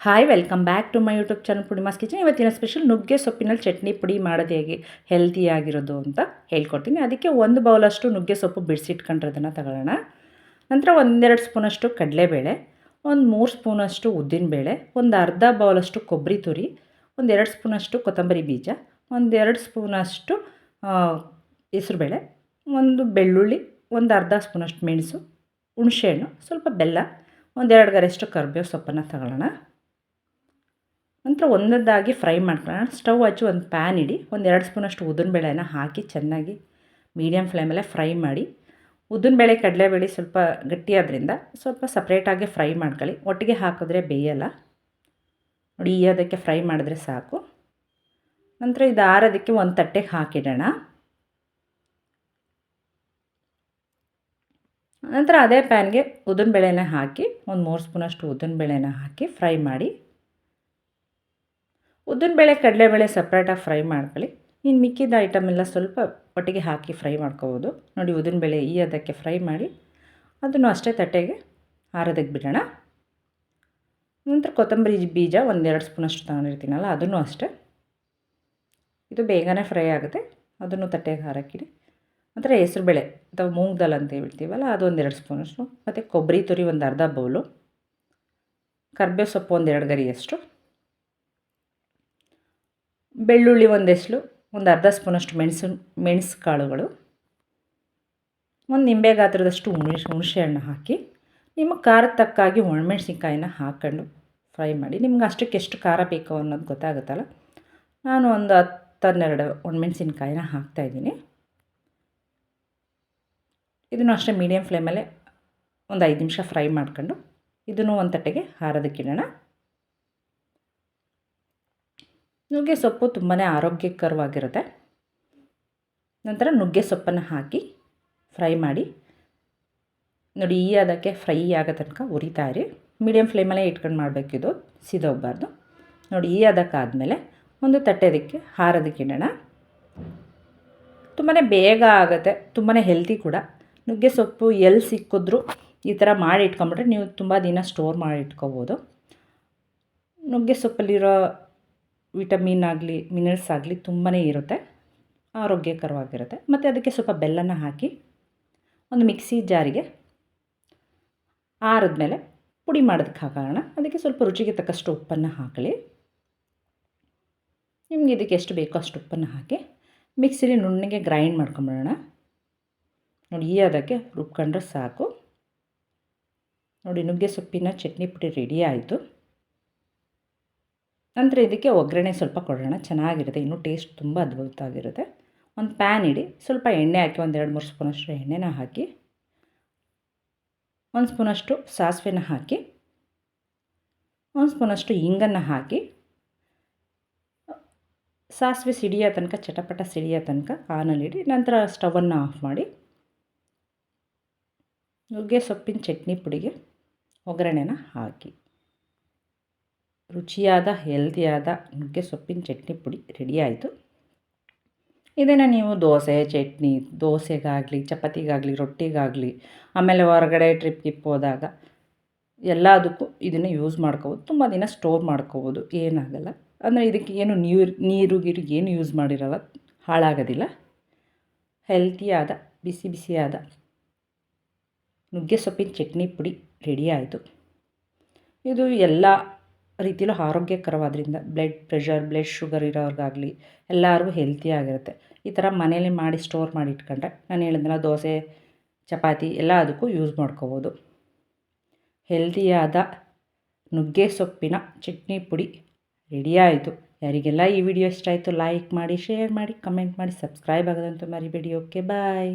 Hi welcome back to my YouTube channel Poornima's kitchen. ಇವತ್ತಿನ special ನುಗ್ಗೆ ಸೊಪ್ಪಿನಲ್ಲಿ ಚಟ್ನಿ ಪುಡಿ ಮಾಡೋದು ಹೇಗೆ ಹೆಲ್ತಿಯಾಗಿರೋದು ಅಂತ ಹೇಳ್ಕೊಡ್ತೀನಿ. ಅದಕ್ಕೆ ಒಂದು ಬೌಲಷ್ಟು ನುಗ್ಗೆ ಸೊಪ್ಪು ಬಿಡಿಸಿಟ್ಕೊಂಡಿರೋದನ್ನು ತಗೊಳ್ಳೋಣ. ನಂತರ ಒಂದೆರಡು ಸ್ಪೂನಷ್ಟು ಕಡಲೆಬೇಳೆ, ಒಂದು 3 ಸ್ಪೂನಷ್ಟು ಉದ್ದಿನಬೇಳೆ, ಒಂದು ಅರ್ಧ ಬೌಲಷ್ಟು ಕೊಬ್ಬರಿ ತುರಿ, ಒಂದೆರಡು ಸ್ಪೂನಷ್ಟು ಕೊತ್ತಂಬರಿ ಬೀಜ, ಒಂದೆರಡು ಸ್ಪೂನಷ್ಟು ಹೆಸರುಬೇಳೆ, ಒಂದು ಬೆಳ್ಳುಳ್ಳಿ, ಒಂದು ಅರ್ಧ ಸ್ಪೂನಷ್ಟು ಮೆಣಸು, ಹುಣಸೆಹಣ್ಣು, ಸ್ವಲ್ಪ ಬೆಲ್ಲ, ಒಂದೆರಡು ಗರಿಯಷ್ಟು ಕರಿಬೇವು ಸೊಪ್ಪನ್ನು ತಗೊಳ್ಳೋಣ. ನಂತರ ಒಂದೊಂದಾಗಿ ಫ್ರೈ ಮಾಡ್ಕೊಳ್ಳೋಣ. ಸ್ಟವ್ ಹಚ್ಚಿ ಒಂದು ಪ್ಯಾನ್ ಇಡಿ, ಒಂದು 2 ಸ್ಪೂನಷ್ಟು ಉದ್ದಿನಬೇಳೆನ ಹಾಕಿ ಚೆನ್ನಾಗಿ ಮೀಡಿಯಮ್ ಫ್ಲೇಮಲ್ಲೇ ಫ್ರೈ ಮಾಡಿ. ಉದ್ದಿನಬೇಳೆ ಕಡಲೆಬೇಳೆ ಸ್ವಲ್ಪ ಗಟ್ಟಿಯಾದ್ರಿಂದ ಸ್ವಲ್ಪ ಸಪ್ರೇಟಾಗಿ ಫ್ರೈ ಮಾಡ್ಕೊಳ್ಳಿ, ಒಟ್ಟಿಗೆ ಹಾಕಿದ್ರೆ ಬೇಯಲ್ಲ ನೋಡಿ. ಅದಕ್ಕೆ ಫ್ರೈ ಮಾಡಿದ್ರೆ ಸಾಕು. ನಂತರ ಇದು ಆರೋದಕ್ಕೆ ಒಂದು ತಟ್ಟೆಗೆ ಹಾಕಿಡೋಣ. ನಂತರ ಅದೇ ಪ್ಯಾನ್ಗೆ ಉದ್ದಿನಬೇಳೆನ ಹಾಕಿ ಒಂದು 3 ಸ್ಪೂನಷ್ಟು ಉದ್ದಿನಬೇಳೆನ ಹಾಕಿ ಫ್ರೈ ಮಾಡಿ. ಉದ್ದಿನಬೇಳೆ ಕಡಲೆಬೇಳೆ ಸಪ್ರೇಟಾಗಿ ಫ್ರೈ ಮಾಡ್ಕೊಳ್ಳಿ. ಇನ್ನು ಮಿಕ್ಕಿದ ಐಟಮ್ ಎಲ್ಲ ಸ್ವಲ್ಪ ಒಟ್ಟಿಗೆ ಹಾಕಿ ಫ್ರೈ ಮಾಡ್ಕೋಬೋದು ನೋಡಿ. ಉದ್ದಿನಬೇಳೆ ಅದಕ್ಕೆ ಫ್ರೈ ಮಾಡಿ ಅದನ್ನು ಅಷ್ಟೇ ತಟ್ಟೆಗೆ ಆರೋದಕ್ಕೆ ಬಿಡೋಣ. ನಂತರ ಕೊತ್ತಂಬರಿ ಬೀಜ ಒಂದೆರಡು ಸ್ಪೂನಷ್ಟು ತಗೊಂಡಿರ್ತೀನಲ್ಲ ಅದನ್ನು ಅಷ್ಟೇ, ಇದು ಬೇಗನೆ ಫ್ರೈ ಆಗುತ್ತೆ, ಅದನ್ನು ತಟ್ಟೆಗೆ ಹಾರಕ್ಕಿಡಿ. ನಂತರ ಹೆಸರುಬೇಳೆ ಅಥವಾ ಮೂಂಗ್ ದಾಲ್ ಅಂತ ಹೇಳ್ತೀವಲ್ಲ ಅದು ಒಂದೆರಡು ಸ್ಪೂನಷ್ಟು, ಮತ್ತು ಕೊಬ್ಬರಿ ತುರಿ ಒಂದು ಅರ್ಧ ಬೌಲು, ಕರಿಬೇವು ಸೊಪ್ಪು ಒಂದೆರಡು ಗರಿಯಷ್ಟು, ಬೆಳ್ಳುಳ್ಳಿ ಒಂದೆಸಳು, ಒಂದು ಅರ್ಧ ಸ್ಪೂನಷ್ಟು ಮೆಣಸು ಕಾಳುಗಳು, ಒಂದು ನಿಂಬೆ ಗಾತ್ರದಷ್ಟು ಹುಣಸೆಹಣ್ಣು ಹಾಕಿ ನಿಮಗೆ ಖಾರದ ತಕ್ಕಾಗಿ ಒಣಮೆಣ್ಸಿನ್ಕಾಯಿನ ಹಾಕ್ಕೊಂಡು ಫ್ರೈ ಮಾಡಿ. ನಿಮ್ಗೆ ಅಷ್ಟಕ್ಕೆ ಎಷ್ಟು ಖಾರ ಬೇಕು ಅನ್ನೋದು ಗೊತ್ತಾಗುತ್ತಲ್ಲ. ನಾನು ಒಂದು 10-12 ಒಣಮೆಣ್ಸಿನ್ಕಾಯಿನ ಹಾಕ್ತಾಯಿದ್ದೀನಿ. ಇದನ್ನು ಅಷ್ಟೇ ಮೀಡಿಯಮ್ ಫ್ಲೇಮಲ್ಲೇ ಒಂದು 5 ನಿಮಿಷ ಫ್ರೈ ಮಾಡ್ಕೊಂಡು ಇದನ್ನು ಒಂದು ತಟ್ಟೆಗೆ ಆರೋದಕ್ಕಿಡೋಣ. ನುಗ್ಗೆ ಸೊಪ್ಪು ತುಂಬಾ ಆರೋಗ್ಯಕರವಾಗಿರುತ್ತೆ. ನಂತರ ನುಗ್ಗೆ ಸೊಪ್ಪನ್ನು ಹಾಕಿ ಫ್ರೈ ಮಾಡಿ ನೋಡಿ. ಅದಕ್ಕೆ ಫ್ರೈ ಆಗೋ ತನಕ ಉರಿತಾ ಇರಿ, ಮೀಡಿಯಮ್ ಫ್ಲೇಮಲ್ಲೇ ಇಟ್ಕೊಂಡು ಮಾಡಬೇಕಿದು, ಸಿದೋಗಬಾರ್ದು ನೋಡಿ. ಅದಕ್ಕಾದಮೇಲೆ ಒಂದು ತಟ್ಟೆದಕ್ಕೆ ಆರೋದಕ್ಕಿಡೋಣ. ತುಂಬಾ ಬೇಗ ಆಗುತ್ತೆ, ತುಂಬಾ ಹೆಲ್ತಿ ಕೂಡ. ನುಗ್ಗೆ ಸೊಪ್ಪು ಎಲ್ಲಿ ಸಿಕ್ಕಿದ್ರೂ ಈ ಥರ ಮಾಡಿ ಇಟ್ಕೊಂಬಿಟ್ರೆ ನೀವು ತುಂಬ ದಿನ ಸ್ಟೋರ್ ಮಾಡಿ ಇಟ್ಕೋಬೋದು. ನುಗ್ಗೆ ಸೊಪ್ಪಲ್ಲಿರೋ ವಿಟಮಿನ್ ಆಗಲಿ ಮಿನರಲ್ಸ್ ಆಗಲಿ ತುಂಬಾ ಇರುತ್ತೆ, ಆರೋಗ್ಯಕರವಾಗಿರುತ್ತೆ. ಮತ್ತು ಅದಕ್ಕೆ ಸ್ವಲ್ಪ ಬೆಲ್ಲನ ಹಾಕಿ ಒಂದು ಮಿಕ್ಸಿ ಜಾರಿಗೆ ಆರಿದ್ಮೇಲೆ ಪುಡಿ ಮಾಡೋದಕ್ಕೆ ಹಾಕೋಣ. ಅದಕ್ಕೆ ಸ್ವಲ್ಪ ರುಚಿಗೆ ತಕ್ಕಷ್ಟು ಉಪ್ಪನ್ನು ಹಾಕಲಿ. ನಿಮಗೆ ಇದಕ್ಕೆ ಎಷ್ಟು ಬೇಕೋ ಅಷ್ಟು ಉಪ್ಪನ್ನು ಹಾಕಿ ಮಿಕ್ಸಿಲಿ ನುಣ್ಣಗೆ ಗ್ರೈಂಡ್ ಮಾಡ್ಕೊಂಬಿಡೋಣ ನೋಡಿ. ಅದಕ್ಕೆ ರುಬ್ಕೊಂಡ್ರೆ ಸಾಕು ನೋಡಿ. ನುಗ್ಗೆ ಸೊಪ್ಪಿನ ಚಟ್ನಿ ಪುಡಿ ರೆಡಿ ಆಯಿತು. ನಂತರ ಇದಕ್ಕೆ ಒಗ್ಗರಣೆ ಸ್ವಲ್ಪ ಕೊಡೋಣ, ಚೆನ್ನಾಗಿರುತ್ತೆ, ಇನ್ನೂ ಟೇಸ್ಟ್ ತುಂಬ ಅದ್ಭುತವಾಗಿರುತ್ತೆ. ಒಂದು ಪ್ಯಾನ್ ಇಡಿ, ಸ್ವಲ್ಪ ಎಣ್ಣೆ ಹಾಕಿ ಒಂದು 2-3 ಸ್ಪೂನಷ್ಟು ಎಣ್ಣೆನ ಹಾಕಿ, 1 ಸ್ಪೂನಷ್ಟು ಸಾಸಿವೆನ ಹಾಕಿ, 1 ಸ್ಪೂನಷ್ಟು ಹಿಂಗನ್ನು ಹಾಕಿ, ಸಾಸಿವೆ ಸಿಡಿಯೋ ತನಕ ಚಟಪಟ ಸಿಡಿಯೋ ತನಕ ಆನಲ್ಲಿಡಿ. ನಂತರ ಸ್ಟವನ್ನು ಆಫ್ ಮಾಡಿ ನುಗ್ಗೆ ಸೊಪ್ಪಿನ ಚಟ್ನಿ ಪುಡಿಗೆ ಒಗ್ಗರಣೆನ ಹಾಕಿ. ರುಚಿಯಾದ ಹೆಲ್ದಿಯಾದ ನುಗ್ಗೆ ಸೊಪ್ಪಿನ ಚಟ್ನಿ ಪುಡಿ ರೆಡಿ ಆಯಿತು. ಇದನ್ನು ನೀವು ದೋಸೆ ಚಟ್ನಿ, ದೋಸೆಗಾಗಲಿ ಚಪಾತಿಗಾಗಲಿ ರೊಟ್ಟಿಗಾಗಲಿ ಆಮೇಲೆ ಹೊರಗಡೆ ಟ್ರಿಪ್ ಹೋದಾಗ ಎಲ್ಲದಕ್ಕೂ ಇದನ್ನು ಯೂಸ್ ಮಾಡ್ಕೋಬೋದು. ತುಂಬ ದಿನ ಸ್ಟೋರ್ ಮಾಡ್ಕೋಬೋದು, ಏನಾಗಲ್ಲ. ಅಂದರೆ ಇದಕ್ಕೆ ಏನು ನೀರು ಏನು ಯೂಸ್ ಮಾಡಿರಲ್ಲ, ಹಾಳಾಗೋದಿಲ್ಲ. ಹೆಲ್ತಿಯಾದ ಬಿಸಿ ಬಿಸಿಯಾದ ನುಗ್ಗೆ ಸೊಪ್ಪಿನ ಚಟ್ನಿ ಪುಡಿ ರೆಡಿ ಆಯಿತು. ಇದು ಎಲ್ಲ ರೀತಿಯಲ್ಲೂ ಆರೋಗ್ಯಕರವಾದ್ರಿಂದ ಬ್ಲಡ್ ಪ್ರೆಷರ್ ಬ್ಲಡ್ ಶುಗರ್ ಇರೋರಿಗಾಗಲಿ ಎಲ್ಲರಿಗೂ ಹೆಲ್ತಿಯಾಗಿರುತ್ತೆ. ಈ ಥರ ಮನೇಲಿ ಮಾಡಿ ಸ್ಟೋರ್ ಮಾಡಿ ಇಟ್ಕೊಂಡ್ರೆ ನಾನು ಹೇಳಿದ್ನಲ್ಲ, ದೋಸೆ ಚಪಾತಿ ಎಲ್ಲ ಅದಕ್ಕೂ ಯೂಸ್ ಮಾಡ್ಕೋಬೋದು. ಹೆಲ್ತಿಯಾದ ನುಗ್ಗೆ ಸೊಪ್ಪಿನ ಚಟ್ನಿ ಪುಡಿ ರೆಡಿ ಆಯಿತು. ಯಾರಿಗೆಲ್ಲ ಈ ವಿಡಿಯೋ ಇಷ್ಟ ಆಯಿತು ಲೈಕ್ ಮಾಡಿ, ಶೇರ್ ಮಾಡಿ, ಕಮೆಂಟ್ ಮಾಡಿ, ಸಬ್ಸ್ಕ್ರೈಬ್ ಆಗೋದಂತೂ ಮರಿಬೇಡಿ. ಓಕೆ, ಬಾಯ್.